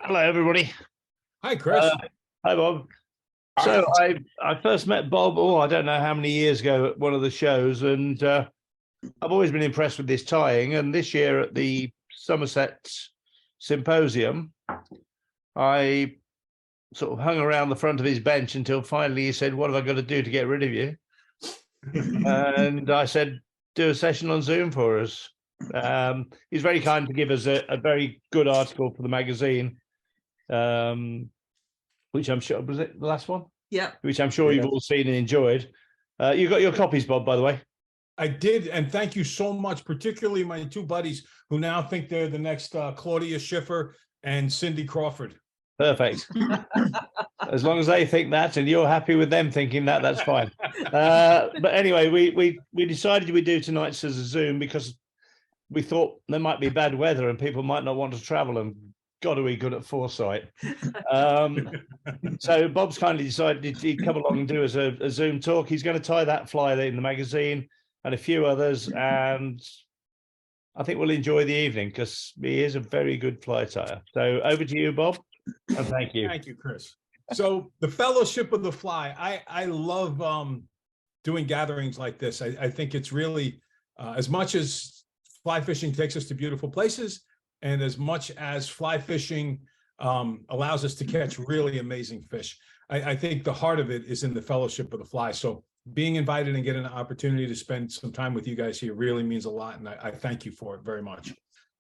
Hello, everybody. Hi, Chris. Hi, Bob. So I first met Bob, I don't know how many years ago at one of the shows, and I've always been impressed with this tying. And this year at the Somerset Symposium, I sort of hung around the front of his bench until finally he said, "What have I got to do to get rid of you?" And I said, "Do a session on Zoom for us." He's very kind to give us a very good article for the magazine. Which I'm sure was it the last one? Yeah. Which I'm sure you've all seen and enjoyed. You got your copies, Bob, by the way. I did, and thank you so much, particularly my two buddies who now think they're the next Claudia Schiffer and Cindy Crawford. Perfect. As long as they think that and you're happy with them thinking that, that's fine. But anyway, we decided we'd do tonight's as a Zoom because we thought there might be bad weather and people might not want to travel, and God, are we good at foresight. So Bob's kindly decided he'd come along and do us a Zoom talk. He's going to tie that fly in the magazine and a few others, and I think we'll enjoy the evening because he is a very good fly tyer. So over to you, Bob, and thank you. Thank you, Chris. So the Fellowship of the Fly, I love doing gatherings like this. I think it's really, as much as fly fishing takes us to beautiful places, and as much as fly fishing allows us to catch really amazing fish, I think the heart of it is in the Fellowship of the Fly. So being invited and getting an opportunity to spend some time with you guys here really means a lot, and I thank you for it very much.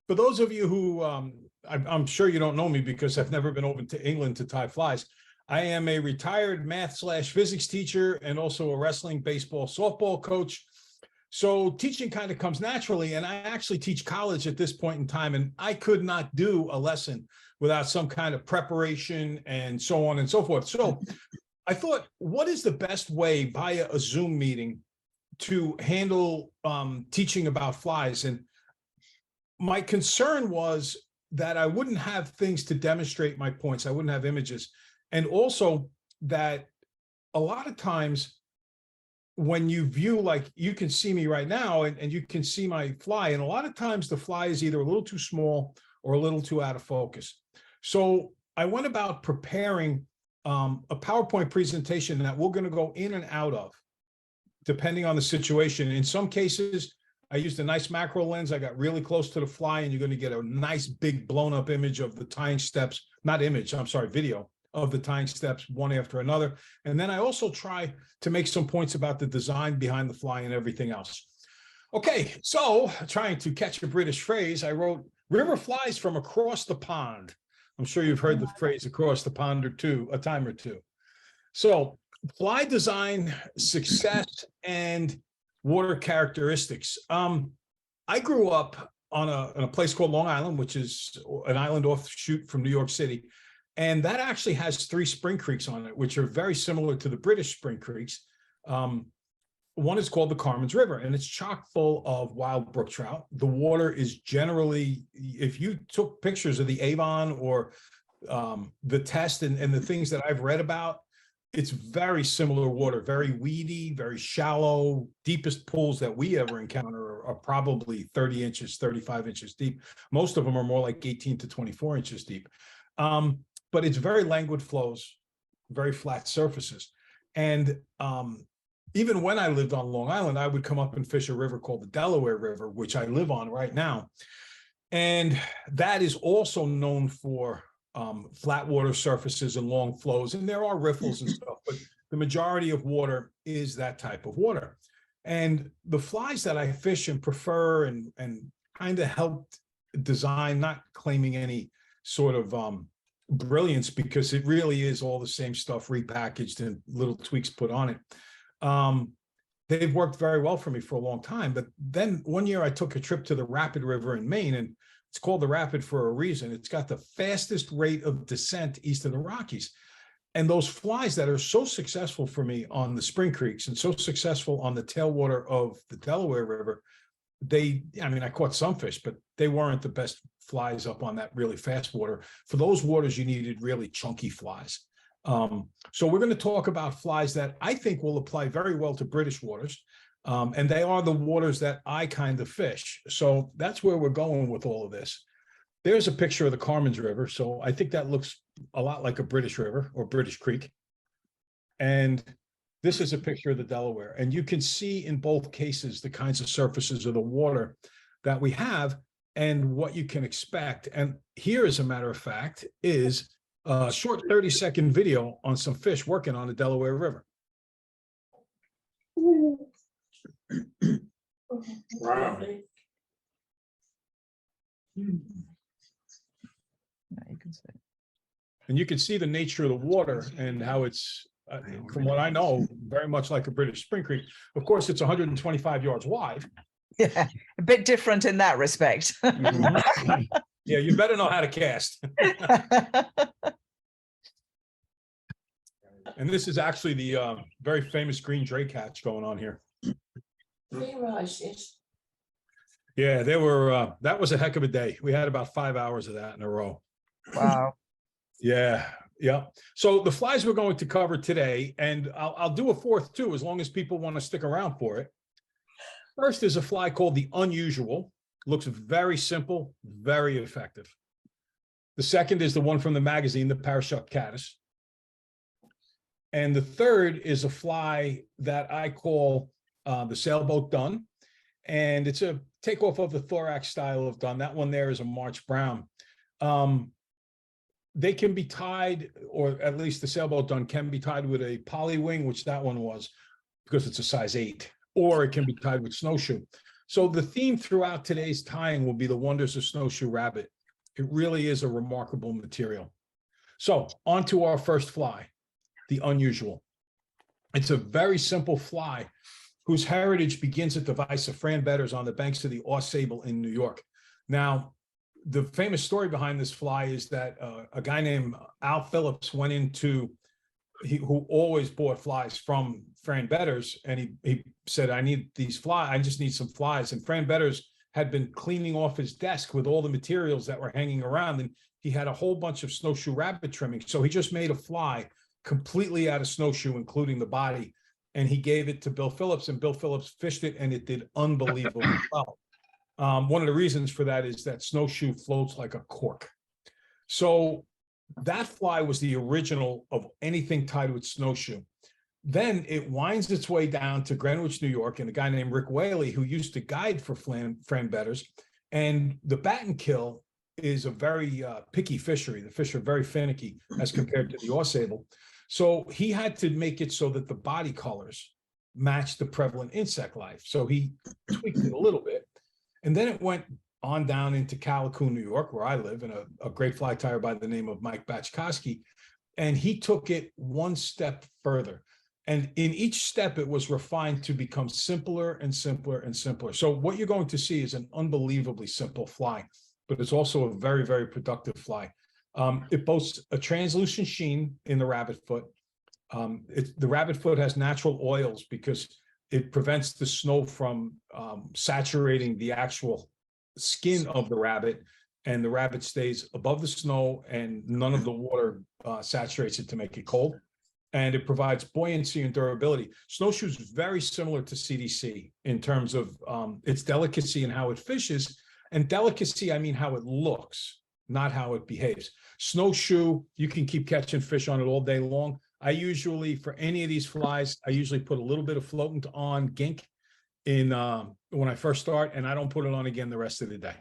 For those of you who, I'm sure you don't know me because I've never been over to England to tie flies, I am a retired math/physics teacher and also a wrestling, baseball, softball coach. So teaching kind of comes naturally, and I actually teach college at this point in time, and I could not do a lesson without some kind of preparation and so on and so forth. So I thought, what is the best way via a Zoom meeting to handle teaching about flies? And my concern was that I wouldn't have things to demonstrate my points. I wouldn't have images. And also that a lot of times when you view, like you can see me right now and you can see my fly, and a lot of times the fly is either a little too small or a little too out of focus. So I went about preparing a PowerPoint presentation that we're going to go in and out of, depending on the situation. In some cases, I used a nice macro lens. I got really close to the fly, and you're going to get a nice big blown up image of the tying steps, not image, I'm sorry, video of the tying steps one after another. And then I also try to make some points about the design behind the fly and everything else. Okay, so trying to catch a British phrase, I wrote river flies from across the pond. I'm sure you've heard the phrase across the pond a time or two. So fly design, success, and water characteristics. I grew up on a place called Long Island, which is an island offshoot from New York City. And that actually has 3 spring creeks on it, which are very similar to the British spring creeks. One is called the Carmen's River, and it's chock full of wild brook trout. The water is generally, if you took pictures of the Avon or the test and the things that I've read about, it's very similar water, very weedy, very shallow. Deepest pools that we ever encounter are probably 30 inches, 35 inches deep. Most of them are more like 18 to 24 inches deep. But it's very languid flows, very flat surfaces. And even when I lived on Long Island, I would come up and fish a river called the Delaware River, which I live on right now. And that is also known for flat water surfaces and long flows. And there are riffles and stuff, but the majority of water is that type of water. And the flies that I fish and prefer and kind of helped design, not claiming any sort of brilliance, because it really is all the same stuff repackaged and little tweaks put on it. They've worked very well for me for a long time. But then one year I took a trip to the Rapid River in Maine, and it's called the Rapid for a reason. It's got the fastest rate of descent east of the Rockies. And those flies that are so successful for me on the spring creeks and so successful on the tailwater of the Delaware River, I caught some fish, but they weren't the best flies up on that really fast water. For those waters, you needed really chunky flies. So we're going to talk about flies that I think will apply very well to British waters. And they are the waters that I kind of fish. So that's where we're going with all of this. There's a picture of the Carmen's River. So I think that looks a lot like a British river or British Creek. And this is a picture of the Delaware. And you can see in both cases the kinds of surfaces of the water that we have and what you can expect. And here, as a matter of fact, is a short 30-second video on some fish working on the Delaware River. Wow. Yeah, you can see. And you can see the nature of the water and how it's, from what I know, very much like a British Spring Creek. Of course, it's 125 yards wide. Yeah, a bit different in that respect. Yeah, you better know how to cast. And this is actually the very famous green drake hatch going on here. Yeah, they were, that was a heck of a day. We had about 5 hours of that in a row. Wow. Yeah, yeah. So the flies we're going to cover today, and I'll do a fourth too, as long as people want to stick around for it. First is a fly called the unusual. Looks very simple, very effective. The second is the one from the magazine, the parachute caddis. And the third is a fly that I call the sailboat dun. And it's a takeoff of the thorax style of dun. That one there is a March Brown. They can be tied, or at least the sailboat dun can be tied with a poly wing, which that one was, because it's a size 8, or it can be tied with snowshoe. So the theme throughout today's tying will be the wonders of snowshoe rabbit. It really is a remarkable material. So on to our first fly, the unusual. It's a very simple fly whose heritage begins at the Vice of Fran Betters on the banks of the Ausable in New York. Now, the famous story behind this fly is that a guy named Al Phillips went into, who always bought flies from Fran Betters, and he said, I need these flies, I just need some flies. And Fran Betters had been cleaning off his desk with all the materials that were hanging around, and he had a whole bunch of snowshoe rabbit trimming. So he just made a fly completely out of snowshoe, including the body. And he gave it to Bill Phillips, and Bill Phillips fished it, and it did unbelievably well. One of the reasons for that is that snowshoe floats like a cork. So that fly was the original of anything tied with snowshoe. Then it winds its way down to Greenwich, New York, and a guy named Rick Whaley, who used to guide for Fran Betters. And the bat and kill is a very picky fishery. The fish are very finicky as compared to the Ausable. So he had to make it so that the body colors match the prevalent insect life. So he tweaked it a little bit. And then it went on down into Calico, New York, where I live, and a great fly tyer by the name of Mike Batchkowski. And he took it one step further. And in each step, it was refined to become simpler and simpler and simpler. So what you're going to see is an unbelievably simple fly, but it's also a very, very productive fly. It boasts a translucent sheen in the rabbit foot. The rabbit foot has natural oils because it prevents the snow from saturating the actual skin of the rabbit, and the rabbit stays above the snow, and none of the water saturates it to make it cold. And it provides buoyancy and durability. Snowshoe is very similar to CDC in terms of its delicacy and how it fishes. And delicacy, I mean how it looks, not how it behaves. Snowshoe, you can keep catching fish on it all day long. I usually, for any of these flies, I usually put a little bit of floatant on gink in when I first start, and I don't put it on again the rest of the day.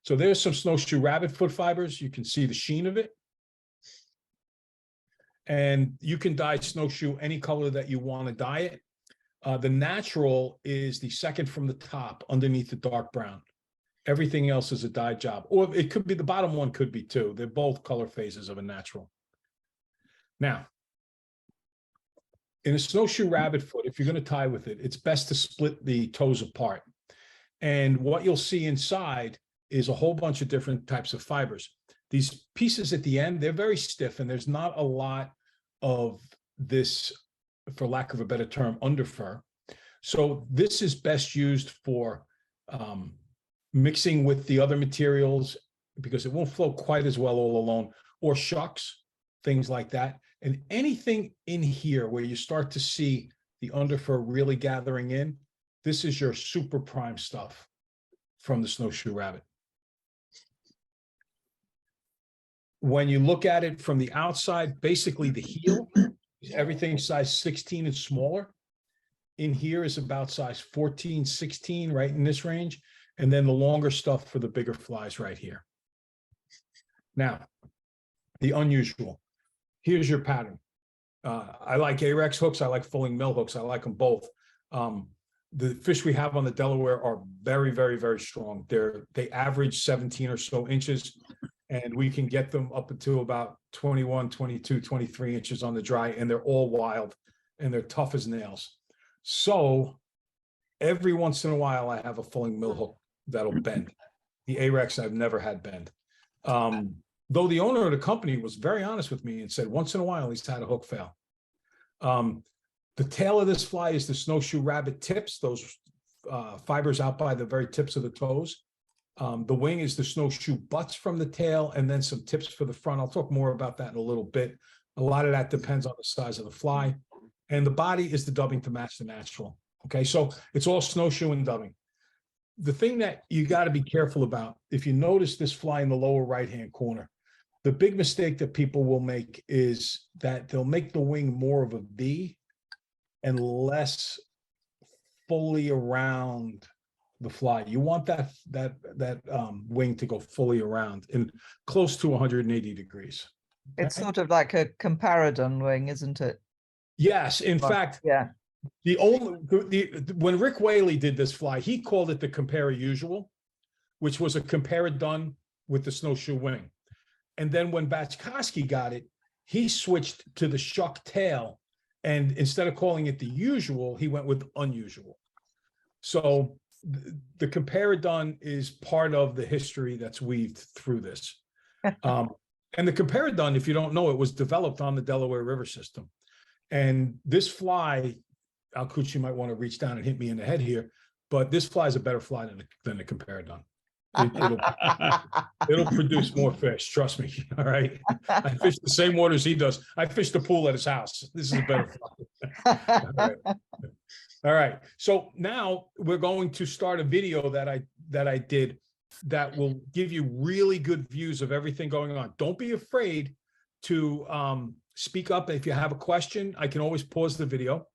So there's some snowshoe rabbit foot fibers. You can see the sheen of it. And you can dye snowshoe any color that you want to dye it. The natural is the second from the top underneath the dark brown. Everything else is a dye job, or it could be the bottom one could be too. They're both color phases of a natural. Now, in a snowshoe rabbit foot, if you're going to tie with it, it's best to split the toes apart. And what you'll see inside is a whole bunch of different types of fibers. These pieces at the end, they're very stiff, and there's not a lot of this, for lack of a better term, underfur. So this is best used for mixing with the other materials because it won't flow quite as well all alone, or shucks, things like that. And anything in here where you start to see the underfur really gathering in, this is your super prime stuff from the snowshoe rabbit. when you look at it from the outside, basically the heel, everything size 16 and smaller. In here is about size 14, 16, right in this range. And then the longer stuff for the bigger flies right here. Now, the unusual. Here's your pattern. I like Arex hooks. I like fulling mill hooks. I like them both. The fish we have on the Delaware are very, very, very strong. They average 17 or so inches, and we can get them up into about 21, 22, 23 inches on the dry, and they're all wild, and they're tough as nails. So every once in a while, I have a fulling mill hook that'll bend. The Arex I've never had bend. Though the owner of the company was very honest with me and said once in a while he's had a hook fail. The tail of this fly is the snowshoe rabbit tips, those fibers out by the very tips of the toes. The wing is the snowshoe butts from the tail, and then some tips for the front. I'll talk more about that in a little bit. A lot of that depends on the size of the fly. And the body is the dubbing to match the natural. Okay, so it's all snowshoe and dubbing. The thing that you got to be careful about, if you notice this fly in the lower right-hand corner, the big mistake that people will make is that they'll make the wing more of a V and less fully around the fly. You want that wing to go fully around and close to 180 degrees. It's sort of like a comparadon wing, isn't it? Yes, in fact, yeah. When Rick Whaley did this fly, he called it the compare usual, which was a comparadon with the snowshoe wing. And then when Batchkowski got it, he switched to the shuck tail, and instead of calling it the usual, he went with unusual. So the comparadon is part of the history that's weaved through this. And the comparadon, if you don't know, it was developed on the Delaware River system. And this fly, Alcucci might want to reach down and hit me in the head here, but this fly is a better fly than the comparadon. It'll produce more fish, trust me. All right. I fish the same waters he does. I fish the pool at his house. This is a better fly. All right. So now we're going to start a video that I did that will give you really good views of everything going on. Don't be afraid to speak up. If you have a question, I can always pause the video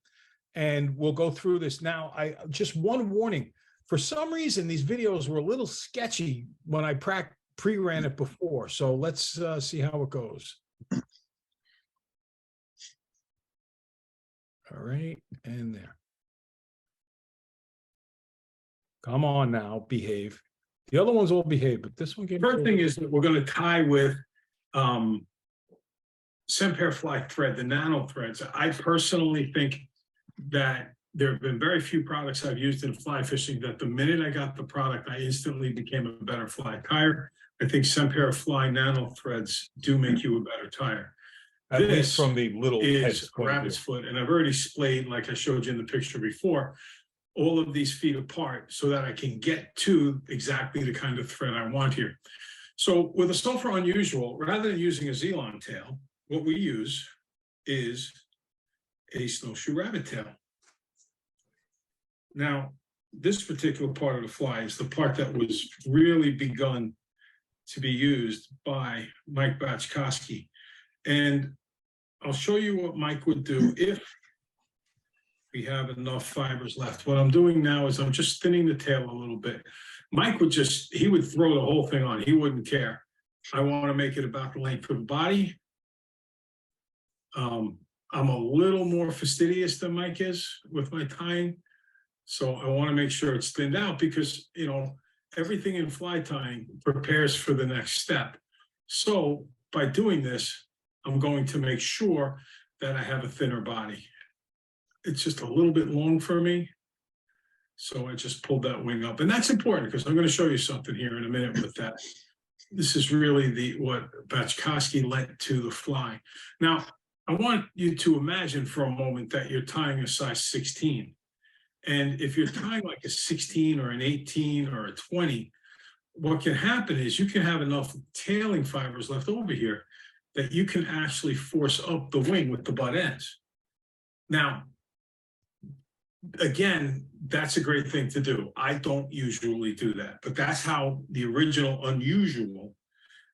and we'll go through this. Now, just one warning. For some reason, these videos were a little sketchy when I pre-ran it before. So let's see how it goes. All right, and there. Come on now, behave. The other ones all behave, but this one gave me. First thing is that we're going to tie with Semper fly thread, the nano threads. I personally think that there have been very few products I've used in fly fishing that the minute I got the product, I instantly became a better fly tire. I think Semper fly nano threads do make you a better tire. At least from the little is rabbit's foot, and I've already splayed, like I showed you in the picture before, all of these feet apart so that I can get to exactly the kind of thread I want here. So with a Sulfur Unusual, rather than using a Zelon tail, what we use is a snowshoe rabbit tail. Now, this particular part of the fly is the part that was really begun to be used by Mike Batchkowski. And I'll show you what Mike would do if we have enough fibers left. What I'm doing now is I'm just thinning the tail a little bit. Mike would he would throw the whole thing on. He wouldn't care. I want to make it about the length of the body. I'm a little more fastidious than Mike is with my tying. So I want to make sure it's thinned out because, you know, everything in fly tying prepares for the next step. So by doing this, I'm going to make sure that I have a thinner body. It's just a little bit long for me. So I just pulled that wing up. And that's important because I'm going to show you something here in a minute with that. This is really what Batchkowski lent to the fly. Now, I want you to imagine for a moment that you're tying a size 16. And if you're tying like a 16 or an 18 or a 20, what can happen is you can have enough tailing fibers left over here that you can actually force up the wing with the butt ends. Now, again, that's a great thing to do. I don't usually do that, but that's how the original Unusual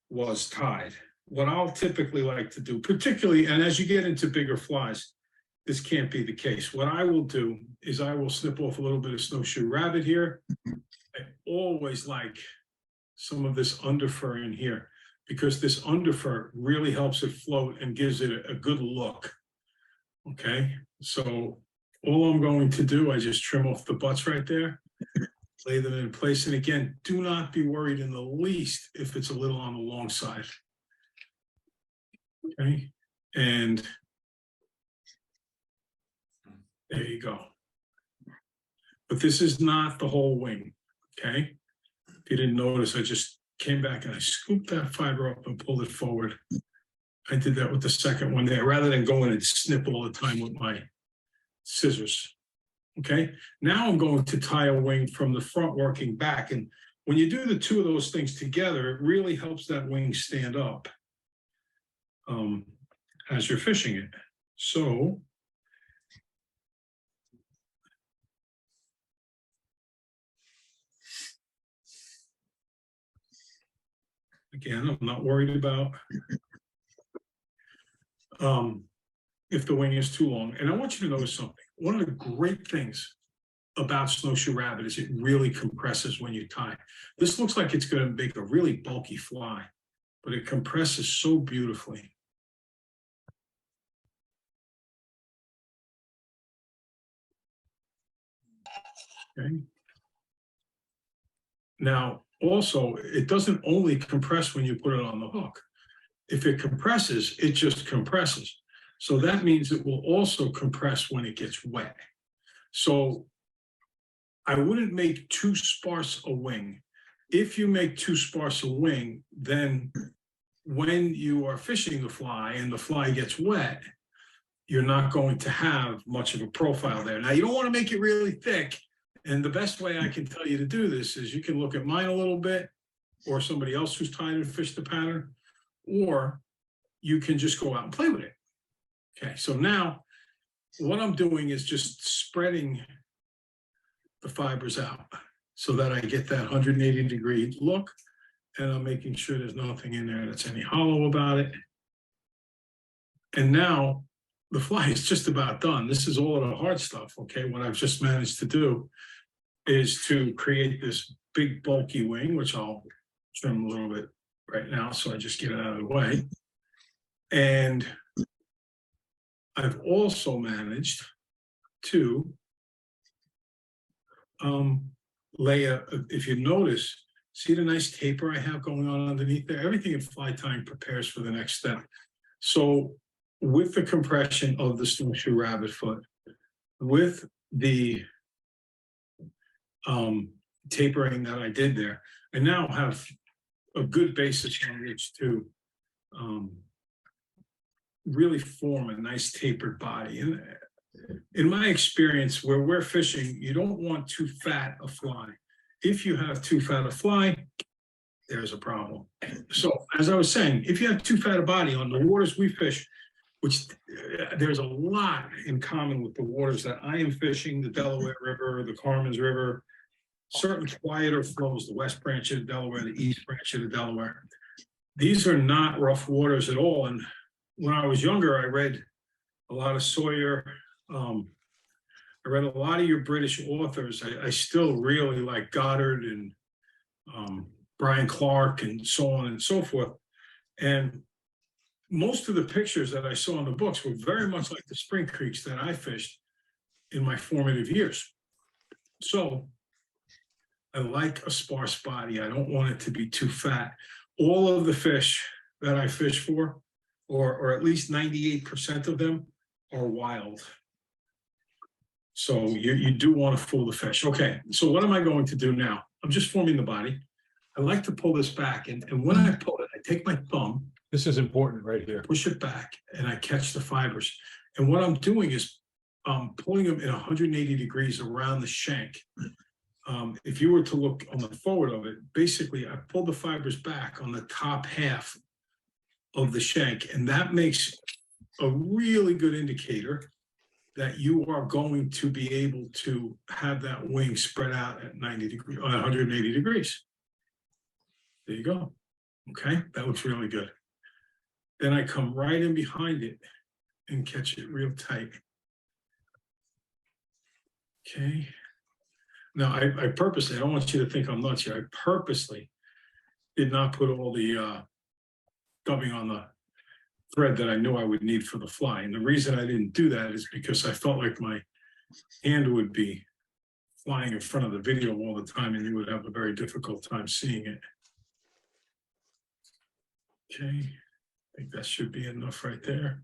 was tied. what I'll typically like to do, particularly, and as you get into bigger flies, this can't be the case. What I will do is I will snip off a little bit of snowshoe rabbit here. I always like some of this underfur in here because this underfur really helps it float and gives it a good look. Okay, so all I'm going to do, I just trim off the butts right there, lay them in place. And again, do not be worried in the least if it's a little on the long side. Okay, and there you go. But this is not the whole wing, okay? If you didn't notice, I just came back and I scooped that fiber up and pulled it forward. I did that with the second one there, rather than going and snip all the time with my scissors, okay? Now I'm going to tie a wing from the front working back. And when you do the two of those things together, it really helps that wing stand up as you're fishing it. So, again, I'm not worried about if the wing is too long. And I want you to notice something. One of the great things about snowshoe rabbit is it really compresses when you tie. This looks like it's going to make a really bulky fly, but it compresses so beautifully. Okay. Now, also, it doesn't only compress when you put it on the hook. If it compresses, it just compresses. So that means it will also compress when it gets wet. So I wouldn't make too sparse a wing. If you make too sparse a wing, then when you are fishing the fly and the fly gets wet, you're not going to have much of a profile there. Now, you don't want to make it really thick. And the best way I can tell you to do this is you can look at mine a little bit, or somebody else who's tied and fished the pattern, or you can just go out and play with it. Okay, so now what I'm doing is just spreading the fibers out so that I get that 180-degree look, and I'm making sure there's nothing in there that's any hollow about it. And now the fly is just about done. This is all of the hard stuff, okay? What I've just managed to do is to create this big bulky wing, which I'll trim a little bit right now, so I just get it out of the way. And I've also managed to lay if you notice, see the nice taper I have going on underneath there? Everything in fly tying prepares for the next step. So with the compression of the snowshoe rabbit foot, with the tapering that I did there, I now have a good basis on which to really form a nice tapered body. And in my experience, where we're fishing, you don't want too fat a fly. If you have too fat a fly, there's a problem. So as I was saying, if you have too fat a body on the waters we fish, which there's a lot in common with the waters that I am fishing, the Delaware River, the Carmen's River, certain quieter flows, the West Branch of the Delaware, the East Branch of the Delaware. These are not rough waters at all. And when I was younger, I read a lot of Sawyer. I read a lot of your British authors. I still really like Goddard and Brian Clark and so on and so forth. And most of the pictures that I saw in the books were very much like the spring creeks that I fished in my formative years. So I like a sparse body. I don't want it to be too fat. All of the fish that I fish for, or at least 98% of them, are wild. So you do want to fool the fish. Okay, so what am I going to do now? I'm just forming the body. I like to pull this back, and when I pull it, I take my thumb. This is important right here. Push it back, and I catch the fibers. And what I'm doing is pulling them in 180 degrees around the shank. If you were to look on the forward of it, basically I pull the fibers back on the top half of the shank, and that makes a really good indicator that you are going to be able to have that wing spread out at 90 degrees, 180 degrees. There you go. Okay, that looks really good. then I come right in behind it and catch it real tight. Okay. Now, I purposely, I don't want you to think I'm nuts here. I purposely did not put all the dubbing on the thread that I knew I would need for the fly. And the reason I didn't do that is because I felt like my hand would be flying in front of the video all the time and you would have a very difficult time seeing it. Okay, I think that should be enough right there.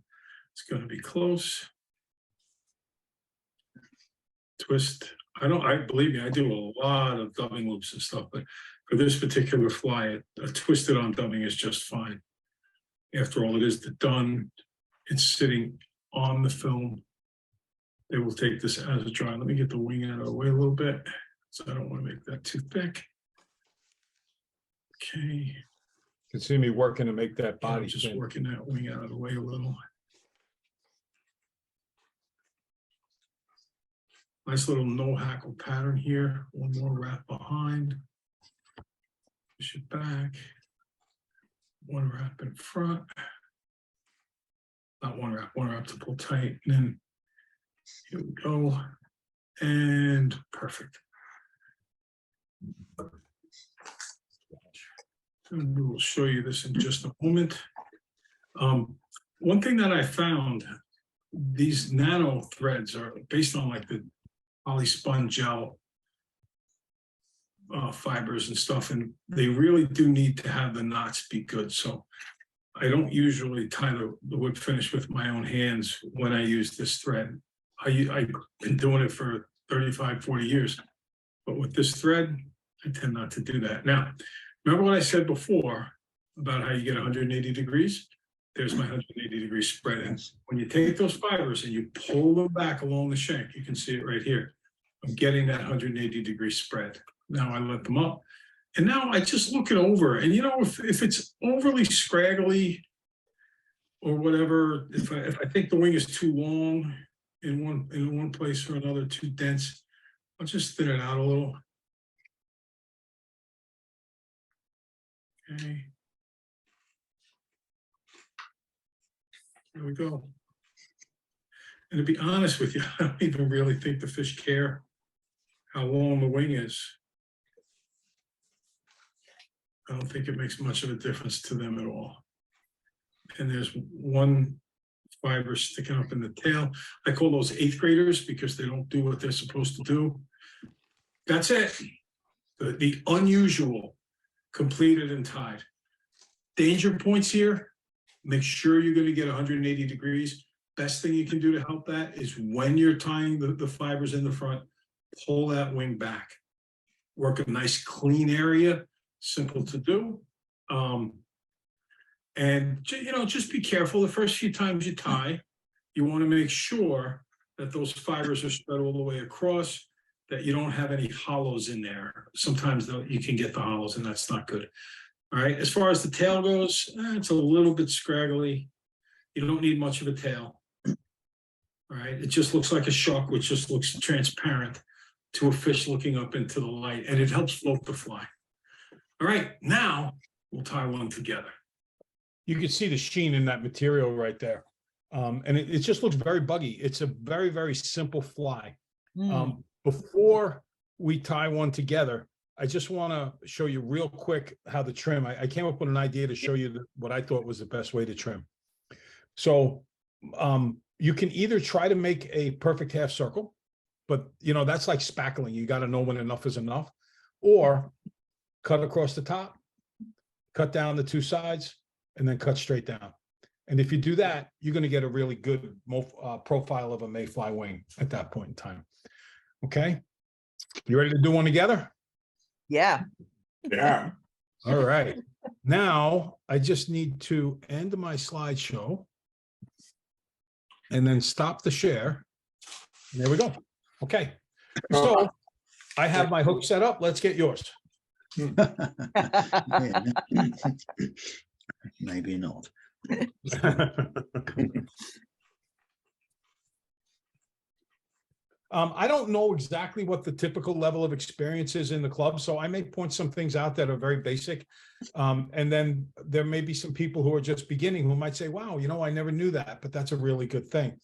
It's going to be close. Twist. I believe me, I do a lot of dubbing loops and stuff, but for this particular fly, a twisted on dubbing is just fine. After all, it is done. It's sitting on the film. They will take this as a dry. Let me get the wing out of the way a little bit, so I don't want to make that too thick. Okay. You can see me working to make that body I'm just thin. working that wing out of the way a little. Nice little no hackle pattern here. One more wrap behind. Push it back. One wrap in front. Not one wrap to pull tight. And then here we go. And perfect. And we will show you this in just a moment. One thing that I found, these nano threads are based on like the polyspun gel fibers and stuff, and they really do need to have the knots be good. So I don't usually tie the wood finish with my own hands when I use this thread. I've been doing it for 35, 40 years, but with this thread, I tend not to do that. Now, remember what I said before about how you get 180 degrees? There's my 180 degree spread. And when you take those fibers and you pull them back along the shank, you can see it right here. I'm getting that 180 degree spread. Now I let them up. And now I just look it over. And you know, if it's overly scraggly or whatever, if I think the wing is too long in one place or another, too dense, I'll just thin it out a little. Okay. There we go. And to be honest with you, I don't even really think the fish care how long the wing is. I don't think it makes much of a difference to them at all. And there's one fiber sticking up in the tail. I call those 8th graders because they don't do what they're supposed to do. That's it. The unusual, completed and tied. Danger points here. Make sure you're going to get 180 degrees. Best thing you can do to help that is when you're tying the fibers in the front, pull that wing back. Work a nice clean area, simple to do. And you know, just be careful the first few times you tie. You want to make sure that those fibers are spread all the way across, that you don't have any hollows in there. Sometimes though you can get the hollows and that's not good. All right, as far as the tail goes, it's a little bit scraggly. You don't need much of a tail. All right, it just looks like a shark, which just looks transparent to a fish looking up into the light, and it helps float the fly. All right, now we'll tie one together. You can see the sheen in that material right there. And it just looks very buggy. It's a very, very simple fly. Before we tie one together, I just want to show you real quick how to trim. I came up with an idea to show you what I thought was the best way to trim. So you can either try to make a perfect half circle, but you know, that's like spackling. You got to know when enough is enough, or cut across the top, cut down the 2 sides, and then cut straight down. And if you do that, you're going to get a really good profile of a mayfly wing at that point in time. Okay. You ready to do one together? Yeah. Yeah. All right. Now I just need to end my slideshow and then stop the share. And there we go. Okay. So I have my hook set up. Let's get yours. Maybe not. I don't know exactly what the typical level of experience is in the club, so I may point some things out that are very basic. And then there may be some people who are just beginning who might say, wow, you know, I never knew that, but that's a really good thing.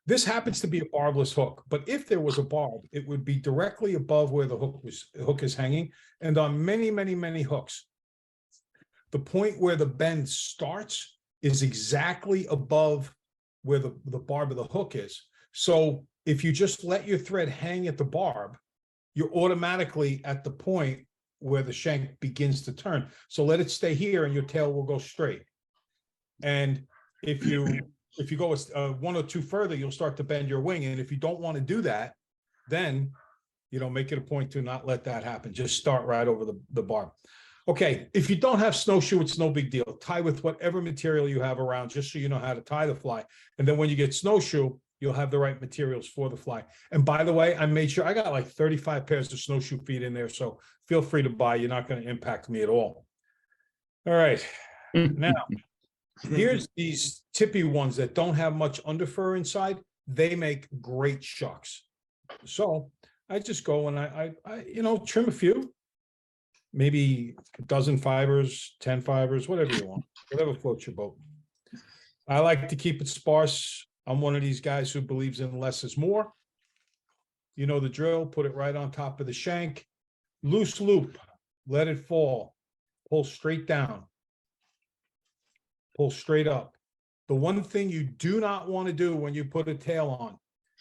This happens to be a barbless hook, but if there was a barb, it would be directly above where the hook is hanging. And on many, many, many hooks, the point where the bend starts is exactly above where the barb of the hook is. So if you just let your thread hang at the barb, you're automatically at the point where the shank begins to turn. So let it stay here and your tail will go straight. And if you go one or two further, you'll start to bend your wing. And if you don't want to do that, then, you know, make it a point to not let that happen. Just start right over the barb. Okay, if you don't have snowshoe, it's no big deal. Tie with whatever material you have around, just so you know how to tie the fly. And then when you get snowshoe, you'll have the right materials for the fly. And by the way, I made sure I got like 35 pairs of snowshoe feet in there, so feel free to buy. You're not going to impact me at all. All right, now here's these tippy ones that don't have much underfur inside. They make great shucks. So I just go and I you know, trim a few. Maybe a dozen fibers, 10 fibers, whatever you want, whatever floats your boat. I like to keep it sparse. I'm one of these guys who believes in less is more. You know the drill, put it right on top of the shank. Loose loop, let it fall. Pull straight down. Pull straight up. The one thing you do not want to do when you put a tail on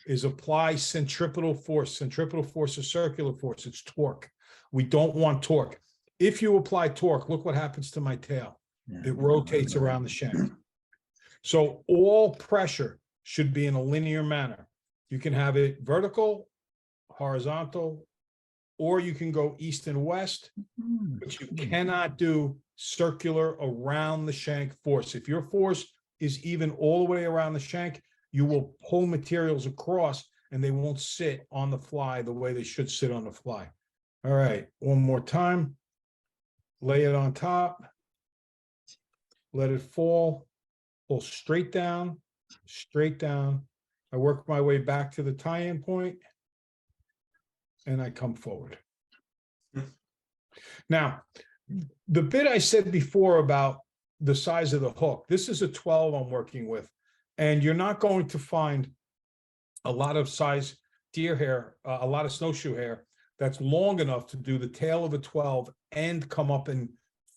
is apply centripetal force. Centripetal force is circular force, it's torque. We don't want torque. If you apply torque, look what happens to my tail. It rotates around the shank. So all pressure should be in a linear manner. You can have it vertical, horizontal, or you can go east and west, but you cannot do circular around the shank force. If your force is even all the way around the shank, you will pull materials across and they won't sit on the fly the way they should sit on the fly. All right, one more time. Lay it on top. Let it fall. Pull straight down, straight down. I work my way back to the tie-in point, and I come forward. Now, the bit I said before about the size of the hook, this is a 12 I'm working with, and you're not going to find a lot of size deer hair, a lot of snowshoe hair that's long enough to do the tail of a 12 and come up and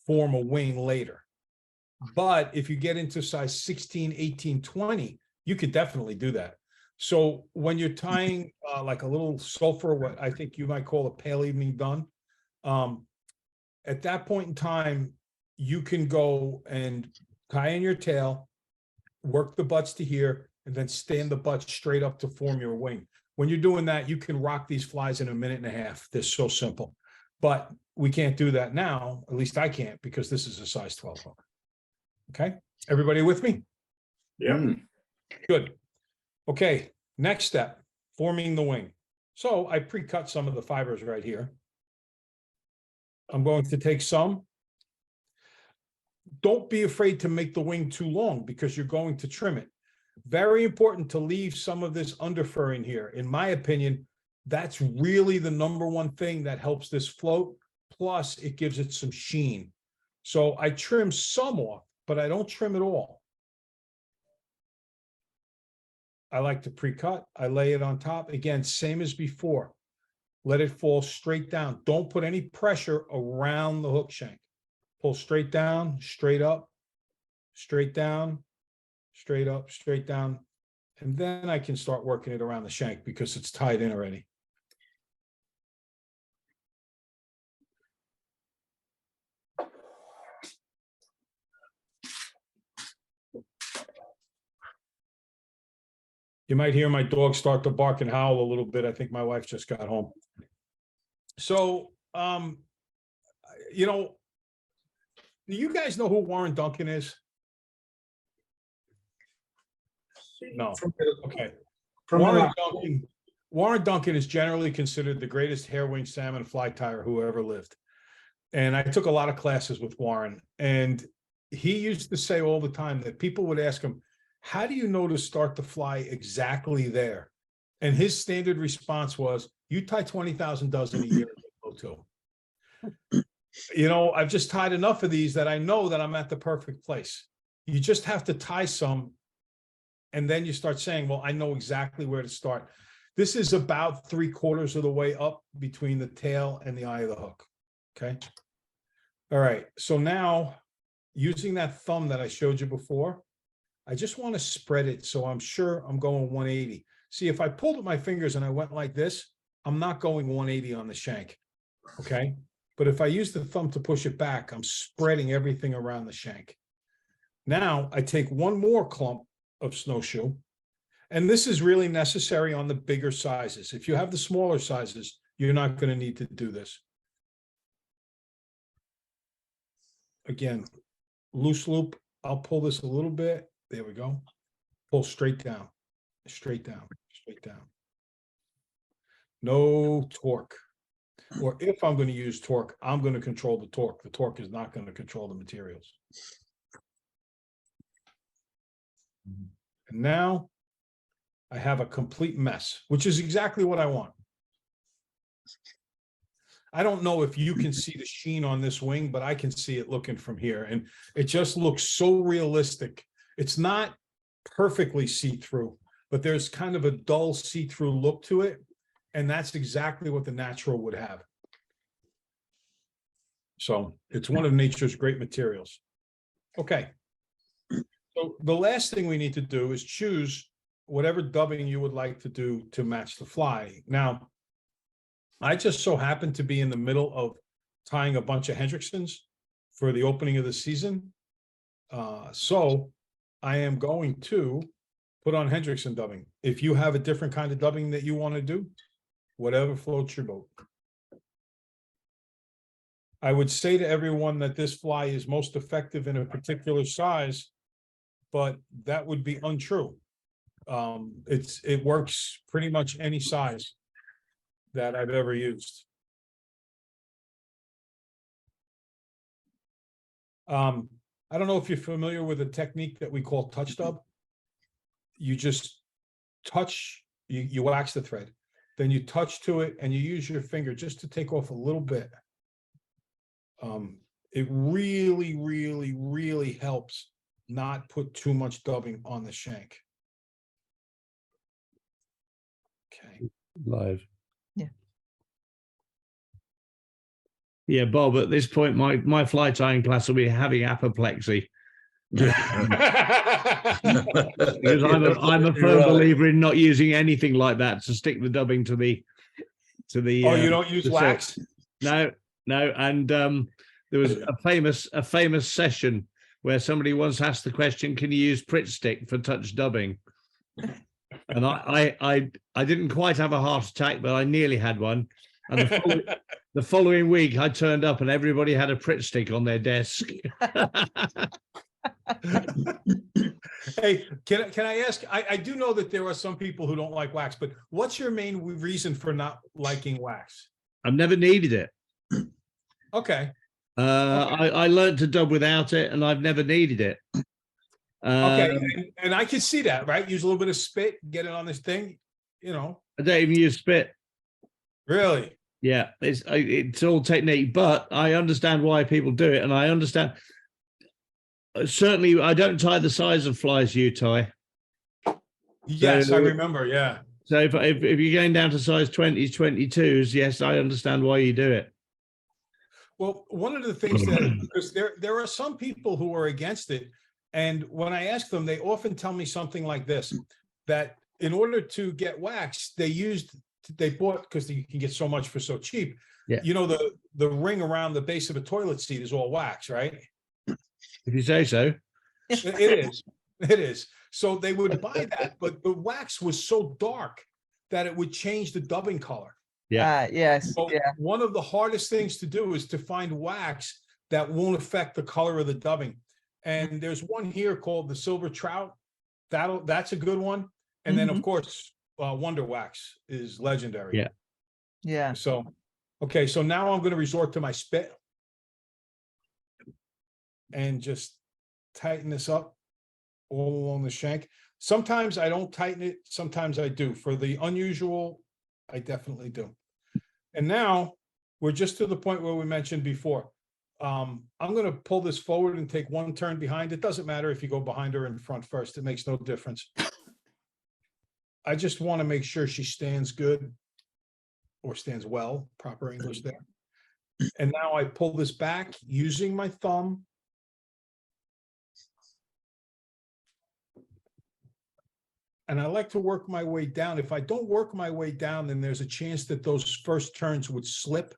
form a wing later. But if you get into size 16, 18, 20, you could definitely do that. So when you're tying like a little sulfur, what I think you might call a pale evening dun, at that point in time, you can go and tie in your tail, work the butts to here, and then stand the butts straight up to form your wing. When you're doing that, you can rock these flies in a minute and a half. They're so simple. But we can't do that now. At least I can't, because this is a size 12 hook. Okay, everybody with me? Yeah. Good. Okay, next step, forming the wing. So I pre-cut some of the fibers right here. I'm going to take some. Don't be afraid to make the wing too long, because you're going to trim it. Very important to leave some of this underfur in here. In my opinion, that's really the number one thing that helps this float. Plus, it gives it some sheen. So I trim some off, but I don't trim it all. I like to pre-cut. I lay it on top. Again, same as before. Let it fall straight down. Don't put any pressure around the hook shank. Pull straight down, straight up, straight down, straight up, straight down. And then I can start working it around the shank because it's tied in already. You might hear my dog start to bark and howl a little bit. I think my wife just got home. So, you know, do you guys know who Warren Duncan is? No. Okay. Warren Duncan is generally considered the greatest hair-wing salmon fly tyer who ever lived. And I took a lot of classes with Warren, and he used to say all the time that people would ask him, how do you know to start the fly exactly there? And his standard response was, you tie 20,000 dozen a year, go too. You know, I've just tied enough of these that I know that I'm at the perfect place. You just have to tie some, and then you start saying, well, I know exactly where to start. This is about 3/4 of the way up between the tail and the eye of the hook. Okay. All right. So now, using that thumb that I showed you before, I just want to spread it so I'm sure I'm going 180. See, if I pulled with my fingers and I went like this, I'm not going 180 on the shank. Okay. But if I use the thumb to push it back, I'm spreading everything around the shank. Now I take one more clump of snowshoe, and this is really necessary on the bigger sizes. If you have the smaller sizes, you're not going to need to do this. Again, loose loop. I'll pull this a little bit. There we go. Pull straight down, straight down, straight down. No torque. Or if I'm going to use torque, I'm going to control the torque. The torque is not going to control the materials. And now I have a complete mess, which is exactly what I want. I don't know if you can see the sheen on this wing, but I can see it looking from here. And it just looks so realistic. It's not perfectly see-through, but there's kind of a dull see-through look to it. And that's exactly what the natural would have. So it's one of nature's great materials. Okay. So the last thing we need to do is choose whatever dubbing you would like to do to match the fly. Now, I just so happen to be in the middle of tying a bunch of Hendricksons for the opening of the season. So I am going to put on Hendrickson dubbing. If you have a different kind of dubbing that you want to do, whatever floats your boat. I would say to everyone that this fly is most effective in a particular size, but that would be untrue. It works pretty much any size that I've ever used. I don't know if you're familiar with a technique that we call touch dub. You just touch, you wax the thread, then you touch to it and you use your finger just to take off a little bit. It really, really, really helps not put too much dubbing on the shank. Okay. Live. Yeah, Bob, at this point, my fly tying class will be having apoplexy. Because I'm a firm believer in not using anything like that to stick the dubbing to the. Oh, you don't use wax? No. And there was a famous session where somebody once asked the question, "Can you use Pritt stick for touch dubbing?" And I didn't quite have a heart attack, but I nearly had one. And the following week, I turned up and everybody had a Pritt stick on their desk. Hey, can I ask? I do know that there are some people who don't like wax, but what's your main reason for not liking wax? I've never needed it. Okay. I learned to dub without it, and I've never needed it. Okay, and I can see that, right? Use a little bit of spit, get it on this thing, you know. I don't even use spit. Really? Yeah, it's all technique, but I understand why people do it, and I understand. Certainly, I don't tie the size of flies you tie. Yes, I remember. Yeah. So if you're going down to size 20s, 22s, yes, I understand why you do it. Well, one of the things that, because there are some people who are against it, and when I ask them, they often tell me something like this: that in order to get wax, they bought, because you can get so much for so cheap. Yeah. You know, the ring around the base of a toilet seat is all wax, right? If you say so. It is. So they would buy that, but the wax was so dark that it would change the dubbing color. Yeah. Yes. So Yeah. one of the hardest things to do is to find wax that won't affect the color of the dubbing. And there's one here called the Silver Trout. That's a good one. And then of course, Wonder Wax is legendary. Yeah. Yeah. So, okay. So now I'm going to resort to my spit and just tighten this up all along the shank. Sometimes I don't tighten it. Sometimes I do. For the unusual, I definitely do. And now we're just to the point where we mentioned before. I'm going to pull this forward and take one turn behind. It doesn't matter if you go behind her in front first. It makes no difference. I just want to make sure she stands good or stands well, proper English there. And now I pull this back using my thumb. And I like to work my way down. If I don't work my way down, then there's a chance that those first turns would slip.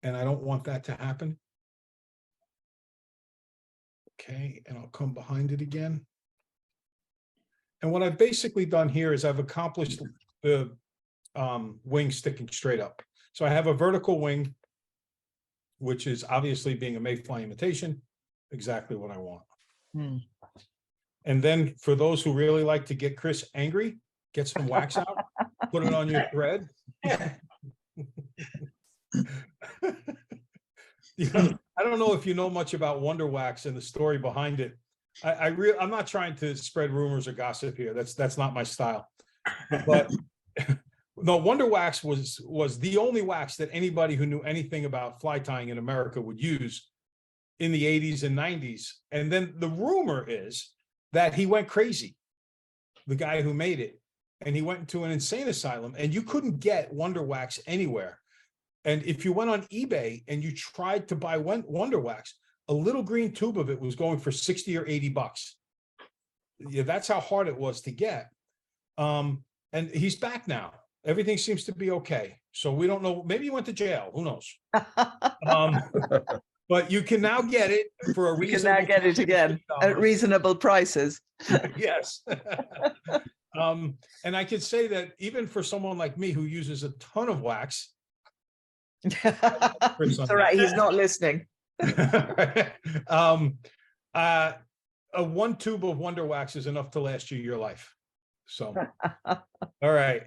And I don't want that to happen. Okay, and I'll come behind it again. And what I've basically done here is I've accomplished the wing sticking straight up. So I have a vertical wing, which is obviously, being a mayfly imitation, exactly what I want. Hmm. And then for those who really like to get Chris angry, get some wax out, put it on your thread. You know, I don't know if you know much about Wonder Wax and the story behind it. I'm not trying to spread rumors or gossip here. That's not my style. But no, Wonder Wax was the only wax that anybody who knew anything about fly tying in America would use in the 80s and 90s. And then the rumor is that he went crazy, the guy who made it, and he went into an insane asylum, and you couldn't get Wonder Wax anywhere. And if you went on eBay and you tried to buy Wonder Wax, a little green tube of it was going for 60 or 80 bucks. Yeah, that's how hard it was to get. And he's back now. Everything seems to be okay. So we don't know. Maybe he went to jail. Who knows? But you can now get it for a reasonable. You can now get it again at reasonable prices. Yes. And I could say that even for someone like me who uses a ton of wax. It's all right. He's not listening. A one tube of Wonder Wax is enough to last you your life. So, all right.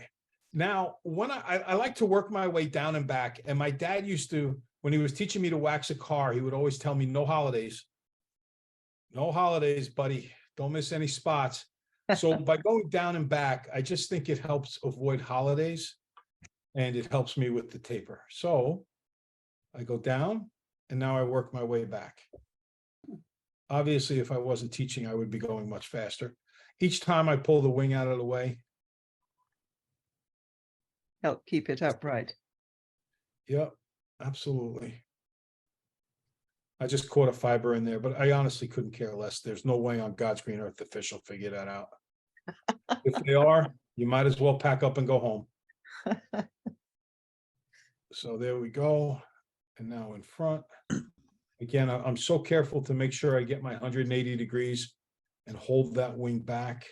Now, when I like to work my way down and back, and my dad used to, when he was teaching me to wax a car, he would always tell me, no holidays. No holidays, buddy. Don't miss any spots. So by going down and back, I just think it helps avoid holidays, and it helps me with the taper. So I go down, and now I work my way back. Obviously, if I wasn't teaching, I would be going much faster. Each time I pull the wing out of the way. Help keep it upright. Yep, absolutely. I just caught a fiber in there, but I honestly couldn't care less. There's no way on God's green earth the fish will figure that out. If they are, you might as well pack up and go home. So there we go. And now in front. Again, I'm so careful to make sure I get my 180 degrees and hold that wing back.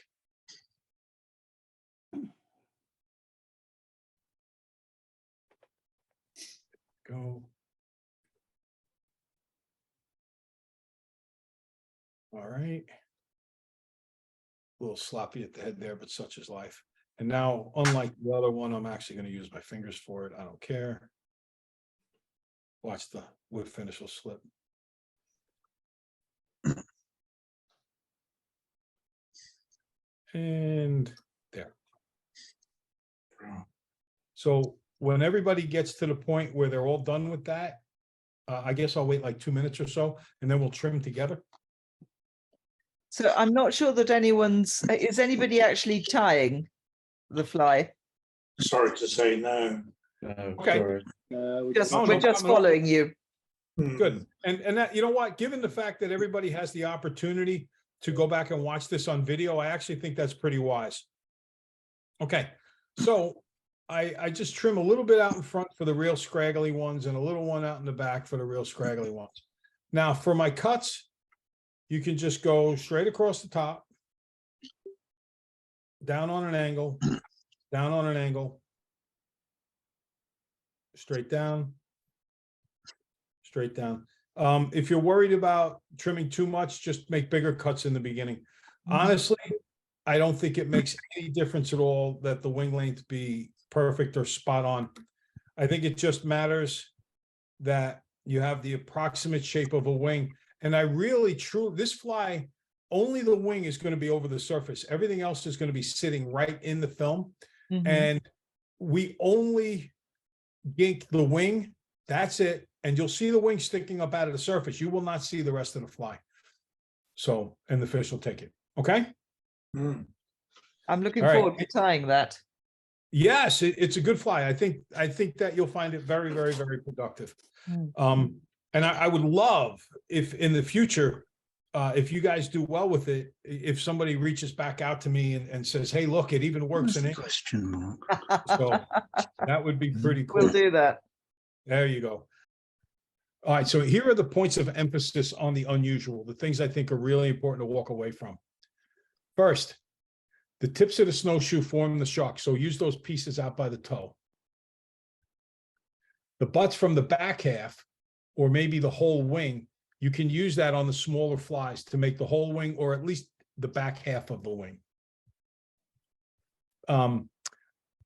Go. All right. A little sloppy at the head there, but such is life. And now, unlike the other one, I'm actually going to use my fingers for it. I don't care. Watch the wood finish will slip. And there. So when everybody gets to the point where they're all done with that, I guess I'll wait like 2 minutes or so, and then we'll trim together. So I'm not sure that is anybody actually tying the fly? Sorry to say no. Okay. Sorry. We're just following you. Good. And that, you know what, given the fact that everybody has the opportunity to go back and watch this on video, I actually think that's pretty wise. Okay. So I just trim a little bit out in front for the real scraggly ones and a little one out in the back for the real scraggly ones. Now for my cuts, you can just go straight across the top, down on an angle, down on an angle, straight down, straight down. If you're worried about trimming too much, just make bigger cuts in the beginning. Honestly, I don't think it makes any difference at all that the wing length be perfect or spot on. I think it just matters that you have the approximate shape of a wing. And I really this fly only the wing is going to be over the surface. Everything else is going to be sitting right in the film. Mhm. And we only gink the wing. That's it. And you'll see the wing sticking up out of the surface. You will not see the rest of the fly. So, and the fish will take it. Okay. I'm looking All right. forward to tying that. Yes, it's a good fly. I think that you'll find it very, very, very productive. Mm. And I would love if in the future, if you guys do well with it, if somebody reaches back out to me and says, "Hey, look, it even works in English." Question mark. So that would be pretty cool. We'll do that. There you go. All right, so here are the points of emphasis on the unusual, the things I think are really important to walk away from. First, the tips of the snowshoe form the shock, so use those pieces out by the toe. The butts from the back half, or maybe the whole wing, you can use that on the smaller flies to make the whole wing, or at least the back half of the wing.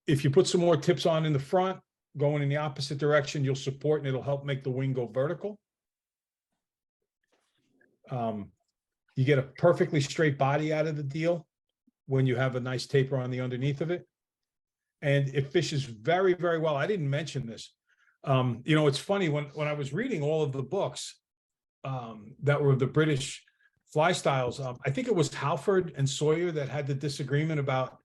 If you put some more tips on in the front, going in the opposite direction, you'll support and it'll help make the wing go vertical. You get a perfectly straight body out of the deal when you have a nice taper on the underneath of it. And it fishes very, very well. I didn't mention this. You know, it's funny when I was reading all of the books that were the British fly styles, I think it was Halford and Sawyer that had the disagreement about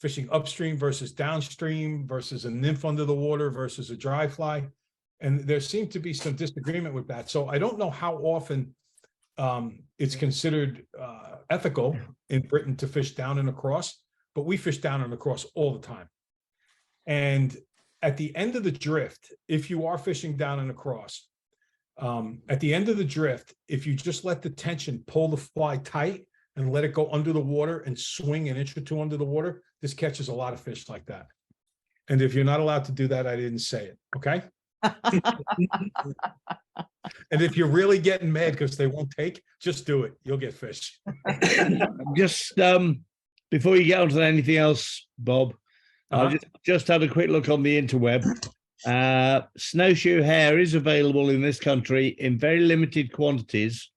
fishing upstream versus downstream versus a nymph under the water versus a dry fly. And there seemed to be some disagreement with that. So I don't know how often it's considered ethical in Britain to fish down and across, but we fish down and across all the time. And at the end of the drift, if you are fishing down and across, at the end of the drift, if you just let the tension pull the fly tight and let it go under the water and swing an inch or two under the water, this catches a lot of fish like that. And if you're not allowed to do that, I didn't say it. Okay. And if you're really getting mad because they won't take, just do it. You'll get fish. Just before you get on to anything else, Bob, I just had a quick look on the interweb. Snowshoe hair is available in this country in very limited quantities.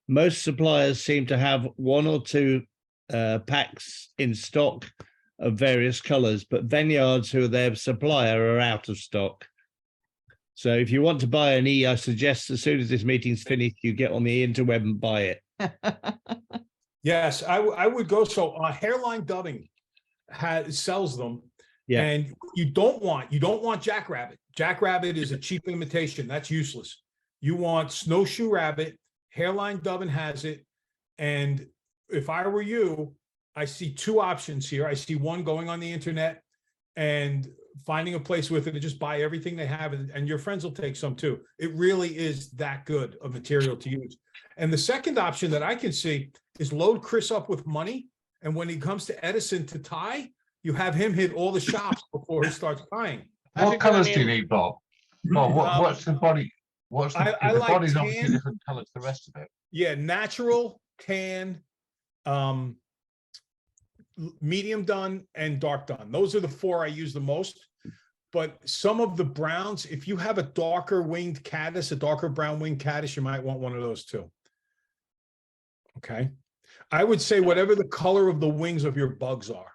Most suppliers seem to have one or two packs in stock of various colors, but Vineyards, who are their supplier, are out of stock. So if you want to buy an E, I suggest as soon as this meeting's finished, you get on the interweb and buy it. Yes, I would go. So Hairline Dubbing sells them. Yeah. And you don't want Jackrabbit. Jackrabbit is a cheap imitation. That's useless. You want Snowshoe Rabbit. Hairline Dubbin has it. And if I were you, I see two options here. I see one, going on the internet and finding a place with it and just buy everything they have, and your friends will take some too. It really is that good of material to use. And the second option that I can see is load Chris up with money, and when he comes to Edison to tie, you have him hit all the shops before he starts tying. What colours do you need, Bob? Bob, what's the body? What's the, I the like body's tan. obviously a different colour to the rest of it. Yeah, natural, tan, medium done, and dark done. Those are the four I use the most. But some of the browns, if you have a darker winged caddis, a darker brown winged caddis, you might want one of those too. Okay. I would say whatever the color of the wings of your bugs are.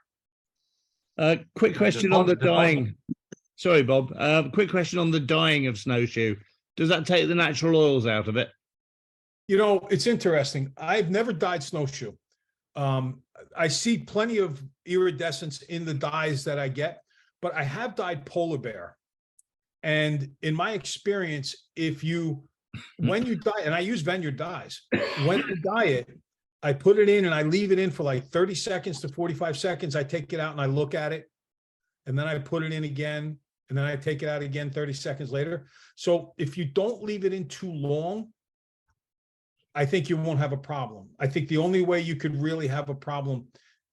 Quick question on the dyeing. Sorry, Bob. Quick question on the dyeing of snowshoe. Does that take the natural oils out of it? You know, it's interesting. I've never dyed snowshoe. I see plenty of iridescence in the dyes that I get, but I have dyed polar bear. And in my experience, when you dye, and I use Vineyard dyes, when you dye it, I put it in and I leave it in for like 30 seconds to 45 seconds. I take it out and I look at it, and then I put it in again, and then I take it out again 30 seconds later. So if you don't leave it in too long, I think you won't have a problem. I think the only way you could really have a problem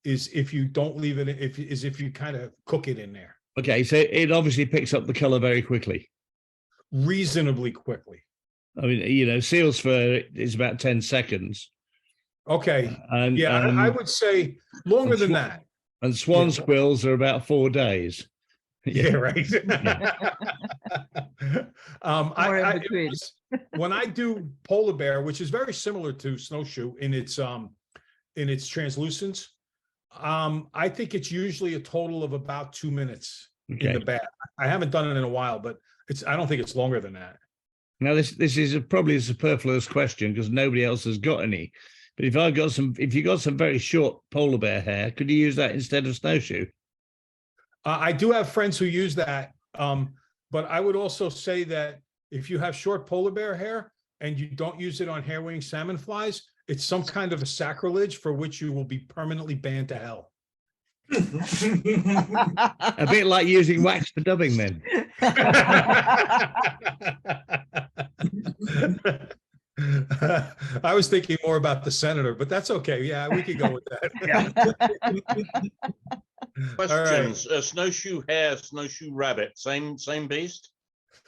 is if you don't leave it, if you kind of cook it in there. Okay, so it obviously picks up the color very quickly. Reasonably quickly. I mean, you know, seal's fur is about 10 seconds. Okay. And yeah, I would say longer than that. And swan squills are about 4 days. Yeah, right. When I do polar bear, which is very similar to snowshoe in its in its translucence. I think it's usually a total of about 2 minutes in Okay. the bath. I haven't done it in a while, but I don't think it's longer than that. Now this is probably a superfluous question because nobody else has got any. But if you got some very short polar bear hair, could you use that instead of snowshoe? I do have friends who use that, but I would also say that if you have short polar bear hair and you don't use it on hair wing salmon flies, it's some kind of a sacrilege for which you will be permanently banned to hell. A bit like using wax for dubbing men. I was thinking more about the senator, but that's okay. Yeah, we could go with that. Questions, snowshoe hare, snowshoe rabbit, same beast?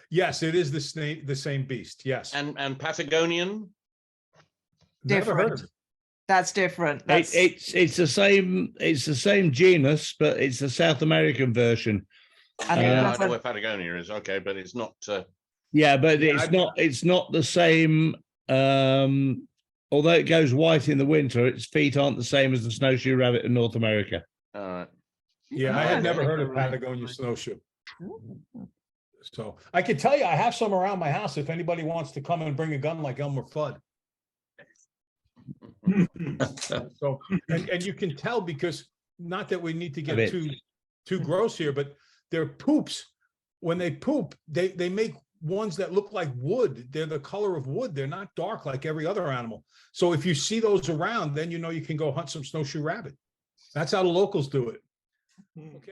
Yes, it is the same beast. Yes. And Patagonian? Never heard of Different. it. That's different. It's the same genus, but it's the South American version. And it I has know a- where Patagonia is, okay, but it's not, Yeah, but Yeah, it's not the same. Although it goes white in the winter, its feet aren't the same as the snowshoe rabbit in North America. all right. Yeah, I had never heard of Patagonia snowshoe. So I can tell you, I have some around my house if anybody wants to come and bring a gun like Elmer Fudd. So, and you can tell because, not that we need to get too gross here, but their poops, when they poop, they make ones that look like wood. They're the color of wood. They're not dark like every other animal. So if you see those around, then you know you can go hunt some snowshoe rabbit. That's how the locals do it. Okay.